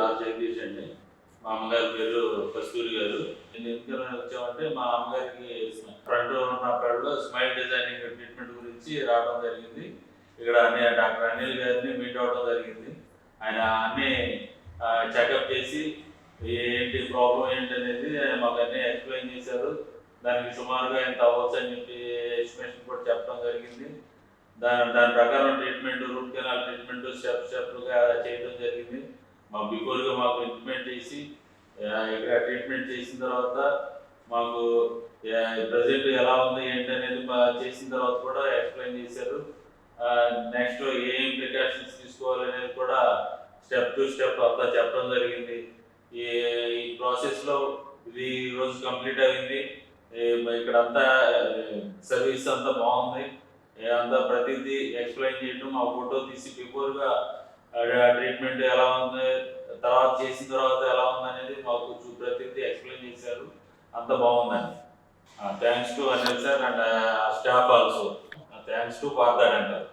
Are Jagadish అండి. మా అమ్మగారి పేరు కస్తూరి గారు. నేను ఎందుకని వచ్చామంటే మా అమ్మగారికి ఫ్రంట్ ఉన్న పేరులో స్మైల్ డిజైనింగ్ ట్రీట్మెంట్ గురించి రావడం జరిగింది. ఇక్కడ డాక్టర్ అనిల్ గారిని మీట్ అవ్వడం జరిగింది. ఆయన అన్ని చెకప్ చేసి ఏంటి ప్రాబ్లం ఏంటి అనేది మాకు అన్నీ ఎక్స్ప్లెయిన్ చేశారు. దానికి సుమారుగా ఎంత అవ్వచ్చు అని చెప్పి ఎస్టిమేషన్ కూడా చెప్పడం జరిగింది. దాని ప్రకారం ట్రీట్మెంట్, రూట్ కెనాల్ ట్రీట్మెంట్ స్టెప్లుగా చేయడం జరిగింది. బిఫోర్గా మాకు ఇంప్లిమెంట్ చేసి ఇక్కడ ట్రీట్మెంట్ చేసిన తర్వాత మాకు ప్రజెంట్ ఎలా ఉంది ఏంటి అనేది చేసిన తర్వాత కూడా ఎక్స్ప్లెయిన్ చేశారు. నెక్స్ట్ ఏం ప్రికాషన్స్ తీసుకోవాలనేది కూడా స్టెప్ టు స్టెప్ అంతా చెప్పడం జరిగింది. ఈ ప్రాసెస్లో ఇది ఈరోజు కంప్లీట్ అయింది. ఇక్కడ అంతా సర్వీస్ అంతా బాగుంది. అంతా ప్రతిదీ ఎక్స్ప్లెయిన్ చేయడం, మా ఫోటో తీసి బిఫోర్గా ట్రీట్మెంట్ ఎలా ఉంది, తర్వాత చేసిన తర్వాత ఎలా ఉంది అనేది మాకు ప్రతిదీ ఎక్స్ప్లెయిన్ చేశారు. అంత బాగుందండి. Thanks to Anil sir and staff also. Thanks to Partha dental.